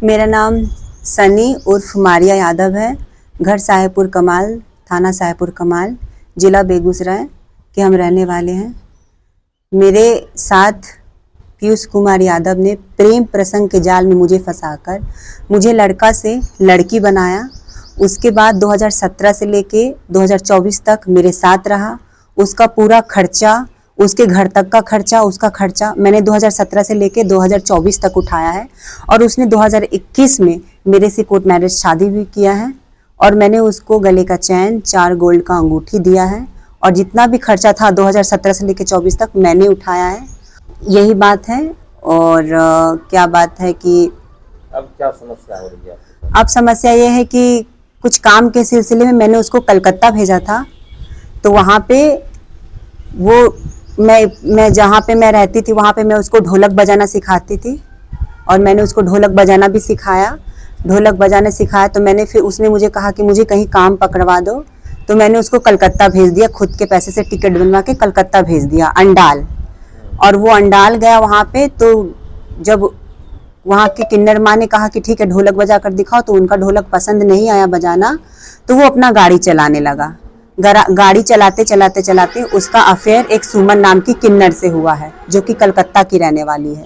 मेरा नाम सनी उर्फ मारिया यादव है। घर साहेबपुर कमाल, थाना साहेबपुर कमाल, ज़िला बेगूसराय के हम रहने वाले हैं। मेरे साथ पीयूष कुमार यादव ने प्रेम प्रसंग के जाल में मुझे फंसाकर मुझे लड़का से लड़की बनाया। उसके बाद 2017 से लेके 2024 तक मेरे साथ रहा। उसका पूरा खर्चा, उसके घर तक का खर्चा, उसका खर्चा मैंने 2017 से लेके 2024 तक उठाया है। और उसने 2021 में मेरे से कोर्ट मैरिज शादी भी किया है। और मैंने उसको गले का चैन, 4 गोल्ड का अंगूठी दिया है। और जितना भी खर्चा था 2017 से लेके 24 तक मैंने उठाया है। यही बात है। और क्या बात है कि अब क्या समस्या हो रही है? अब समस्या ये है कि कुछ काम के सिलसिले में मैंने उसको कलकत्ता भेजा था। तो वहाँ पे वो मैं जहाँ पे मैं रहती थी वहाँ पे मैं उसको ढोलक बजाना सिखाती थी। और मैंने उसको ढोलक बजाना भी सिखाया। ढोलक बजाना सिखाया तो मैंने फिर उसने मुझे कहा कि मुझे कहीं काम पकड़वा दो। तो मैंने उसको कलकत्ता भेज दिया, खुद के पैसे से टिकट बनवा के कलकत्ता भेज दिया, अंडाल। और वो अंडाल गया वहाँ पे। तो जब वहाँ की किन्नर माँ ने कहा कि ठीक है ढोलक बजा कर दिखाओ, तो उनका ढोलक पसंद नहीं आया बजाना। तो वो अपना गाड़ी चलाने लगा। गाड़ी चलाते चलाते चलाते उसका अफेयर एक सुमन नाम की किन्नर से हुआ है, जो कि कलकत्ता की रहने वाली है।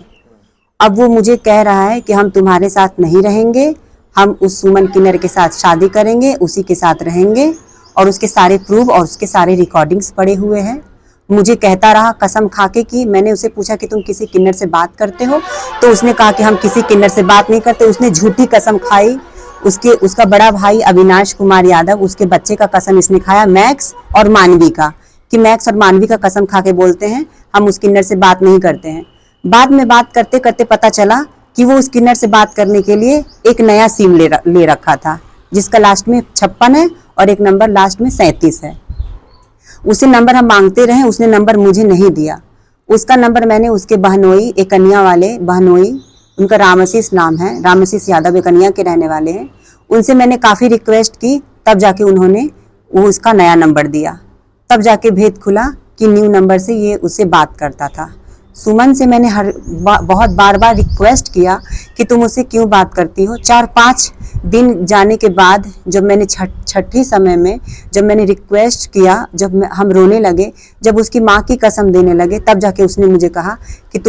अब वो मुझे कह रहा है कि हम तुम्हारे साथ नहीं रहेंगे, हम उस सुमन किन्नर के साथ शादी करेंगे, उसी के साथ रहेंगे। और उसके सारे प्रूफ और उसके सारे रिकॉर्डिंग्स पड़े हुए हैं। मुझे कहता रहा कसम खा के कि मैंने उसे पूछा कि तुम किसी किन्नर से बात करते हो? तो उसने कहा कि हम किसी किन्नर से बात नहीं करते। उसने झूठी कसम खाई। उसका बड़ा भाई अविनाश कुमार यादव, उसके बच्चे का कसम इसने खाया, मैक्स और मानवी का, कि मैक्स और मानवी का कसम खा के बोलते हैं हम उस किन्नर से बात नहीं करते हैं। बाद में बात करते करते पता चला कि वो उस किन्नर से बात करने के लिए एक नया सिम ले रखा था, जिसका लास्ट में 56 है और एक नंबर लास्ट में 37 है। उसे नंबर हम मांगते रहे, उसने नंबर मुझे नहीं दिया। उसका नंबर मैंने उसके बहनोई, एक कन्या वाले बहनोई, उनका रामाशीष नाम है, रामाशीष यादव एक कन्या के रहने वाले हैं, उनसे मैंने काफ़ी रिक्वेस्ट की। तब जाके उन्होंने वो उसका नया नंबर दिया। तब जाके भेद खुला कि न्यू नंबर से ये उससे बात करता था। सुमन से मैंने बहुत बार बार रिक्वेस्ट किया कि तुम उससे क्यों बात करती हो। 4-5 दिन जाने के बाद जब मैंने छठी समय में जब मैंने रिक्वेस्ट किया, जब हम रोने लगे, जब उसकी माँ की कसम देने लगे, तब जाके उसने मुझे कहा कि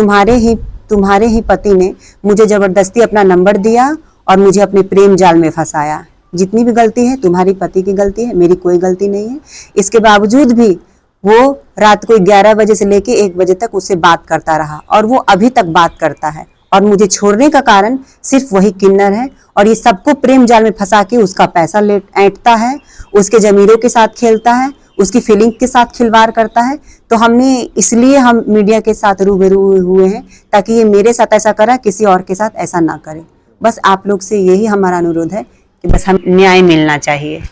तुम्हारे ही पति ने मुझे ज़बरदस्ती अपना नंबर दिया और मुझे अपने प्रेम जाल में फंसाया। जितनी भी गलती है तुम्हारी पति की गलती है, मेरी कोई गलती नहीं है। इसके बावजूद भी वो रात को 11 बजे से लेके 1 बजे तक उससे बात करता रहा और वो अभी तक बात करता है। और मुझे छोड़ने का कारण सिर्फ वही किन्नर है। और ये सबको प्रेम जाल में फंसा के उसका पैसा ऐंठता है, उसके जमीरों के साथ खेलता है, उसकी फीलिंग के साथ खिलवाड़ करता है। तो हमने इसलिए हम मीडिया के साथ रूबरू हुए हैं ताकि ये मेरे साथ ऐसा करा, किसी और के साथ ऐसा ना करे। बस आप लोग से यही हमारा अनुरोध है कि बस हम न्याय मिलना चाहिए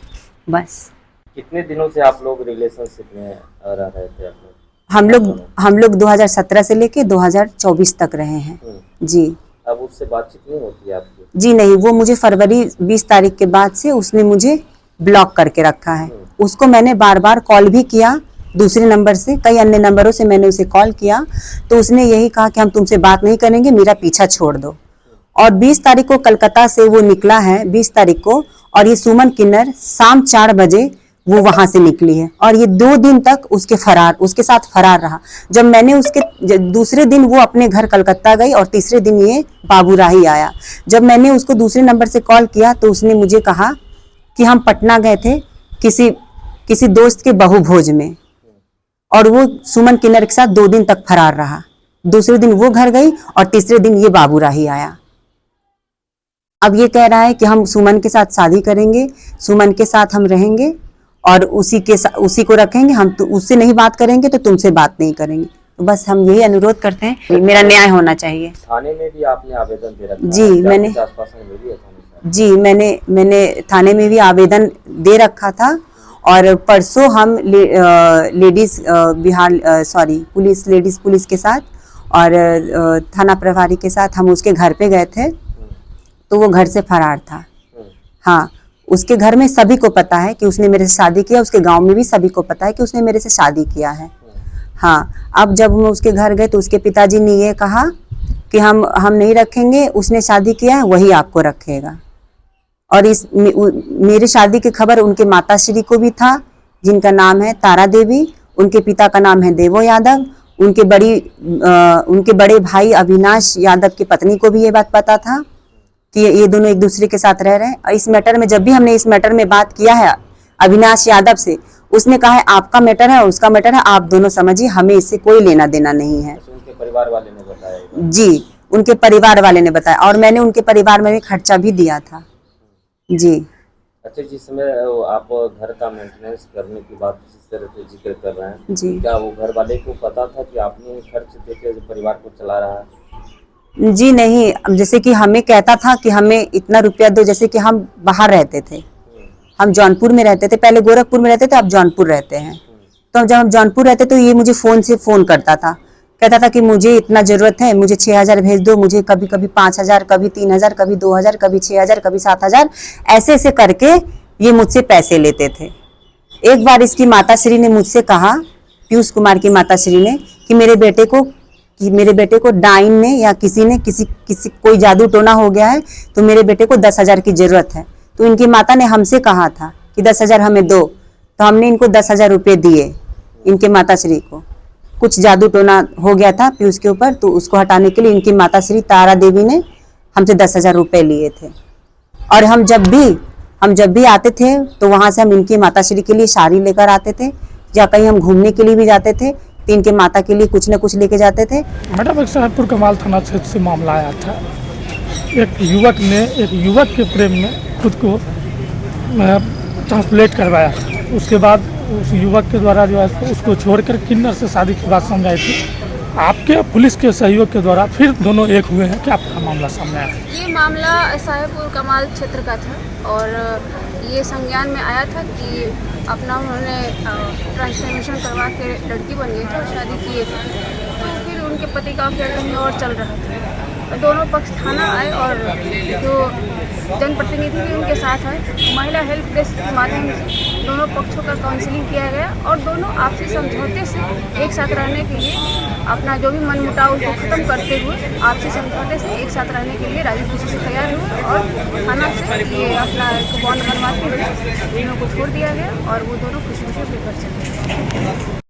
बस। कितने दिनों से आप लोग रिलेशनशिप में रह रहे थे? हम लोग 2017 से लेके 2024 तक रहे हैं जी। अब उससे बातचीत नहीं होती है आपकी? जी नहीं, वो मुझे फरवरी 20 तारीख के बाद से उसने मुझे ब्लॉक करके रखा है। उसको मैंने बार बार कॉल भी किया, दूसरे नंबर से, कई अन्य नंबरों से मैंने उसे कॉल किया। तो उसने यही कहा कि हम तुमसे बात नहीं करेंगे, मेरा पीछा छोड़ दो। और 20 तारीख को कलकत्ता से वो निकला है, 20 तारीख को। और ये सुमन किन्नर शाम 4 बजे वो वहां से निकली है। और ये 2 दिन तक उसके साथ फरार रहा। जब मैंने दूसरे दिन वो अपने घर कलकत्ता गई और तीसरे दिन ये बाबूराही आया। जब मैंने उसको दूसरे नंबर से कॉल किया तो उसने मुझे कहा कि हम पटना गए थे किसी दोस्त के बहू भोज में। और वो सुमन किन्नर के साथ 2 दिन तक फरार रहा। दूसरे दिन वो घर गई और तीसरे दिन ये बाबूराही आया। अब ये कह रहा है कि हम सुमन के साथ शादी करेंगे, सुमन के साथ हम रहेंगे और उसी को रखेंगे, हम तो उससे नहीं बात करेंगे तो तुमसे बात नहीं करेंगे। तो बस हम यही अनुरोध करते हैं, मेरा न्याय होना चाहिए। थाने में भी आपने आवेदन दे रखा है? जी मैंने थाने में भी आवेदन दे रखा था। और परसों हम लेडीज पुलिस के साथ और थाना प्रभारी के साथ हम उसके घर पे गए थे। तो वो घर से फरार था। हाँ, उसके घर में सभी को पता है कि उसने मेरे से शादी किया, उसके गांव में भी सभी को पता है कि उसने मेरे से शादी किया है। हाँ, अब जब हम उसके घर गए तो उसके पिताजी ने ये कहा कि हम नहीं रखेंगे, उसने शादी किया है वही आपको रखेगा। और मेरी शादी की खबर उनके माताश्री को भी था, जिनका नाम है तारा देवी, उनके पिता का नाम है देवो यादव, उनके बड़े भाई अविनाश यादव की पत्नी को भी ये बात पता था कि ये दोनों एक दूसरे के साथ रह रहे हैं। और इस मैटर में जब भी हमने इस मैटर में बात किया है अविनाश यादव से, उसने कहा है आपका मैटर है, उसका मैटर है, आप दोनों समझिए, हमें इससे कोई लेना देना नहीं है। उनके परिवार वाले ने बताया? जी, उनके परिवार वाले ने बताया, और मैंने उनके परिवार में भी खर्चा भी दिया था। जी। अच्छा, जिस समय आप घर का मेंटेनेंस करने की बात जिस तरह से जिक्र कर रहे हैं, जी। क्या वो घर वाले को पता था कि आपने खर्च देके परिवार को चला रहा है? जी नहीं, जैसे कि हमें कहता था कि हमें इतना रुपया दो, जैसे कि हम बाहर रहते थे, हम जौनपुर में रहते थे, पहले गोरखपुर में रहते थे, अब जौनपुर रहते हैं। तो जब हम जौनपुर रहते तो ये मुझे फोन करता था, कहता था कि मुझे इतना जरूरत है, मुझे 6,000 भेज दो, मुझे कभी कभी 5,000, कभी 3,000, कभी 2,000, कभी 6,000, कभी 7,000, ऐसे करके ये मुझसे पैसे लेते थे। एक बार इसकी माताश्री ने मुझसे कहा, पीयूष कुमार की माताश्री ने, कि मेरे बेटे को डाइन ने या किसी ने कोई जादू टोना हो गया है, तो मेरे बेटे को 10,000 की जरूरत है। तो इनकी माता ने हमसे कहा था कि 10,000 हमें दो, तो हमने इनको 10,000 रुपये दिए। इनके माताश्री को कुछ जादू टोना हो गया था पीयूष के ऊपर, तो उसको हटाने के लिए इनकी माताश्री तारा देवी ने हमसे 10,000 रुपये लिए थे। और हम जब भी आते थे तो वहाँ से हम इनकी माताश्री के लिए साड़ी लेकर आते थे, या कहीं हम घूमने के लिए भी जाते थे तो इनके माता के लिए कुछ न कुछ लेके जाते थे। मैडम, एक साहेबपुर कमाल थाना क्षेत्र से मामला आया था। एक युवक ने एक युवक के प्रेम में खुद को ट्रांसलेट करवाया। उसके बाद उस युवक के द्वारा जो है उसको छोड़कर किन्नर से शादी की बात समझाई थी। आपके पुलिस के सहयोग के द्वारा फिर दोनों एक हुए हैं, क्या आपका मामला सामने आया? ये मामला साहेबपुर कमाल क्षेत्र का था और ये संज्ञान में आया था कि अपना उन्होंने ट्रांसफॉर्मेशन करवा के लड़की बन गई थी और शादी किए थे। तो फिर उनके पति का अफेयर कहीं और चल रहा था। तो दोनों पक्ष थाना आए और जो जनप्रतिनिधि भी उनके साथ आए, महिला हेल्प डेस्क के माध्यम से दोनों पक्षों का काउंसलिंग किया गया और दोनों आपसी समझौते से एक साथ रहने के लिए अपना जो भी मनमुटाव उसको खत्म करते हुए आपसी समझौते से एक साथ रहने के लिए राजी खुशी से तैयार हुए और थाना से ये अपना एक बॉन्ड बनवाते हुए दोनों को छोड़ दिया गया और वो दोनों खुशी खुशी से घर चले गए।